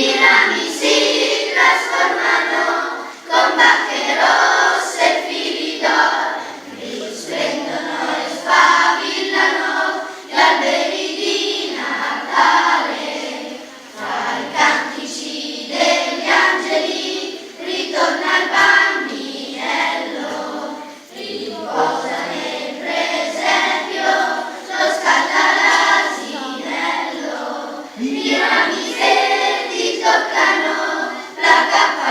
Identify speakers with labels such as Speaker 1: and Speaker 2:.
Speaker 1: rami si trasformano con bacche rosse e fili d'oro, risplendono e sfavillano gli alberi di Natale. Tra i cantici degli angeli ritorna il bambinello, riposa nel presepio, lo scatta l'asinello. I rami verdi toccano la cappa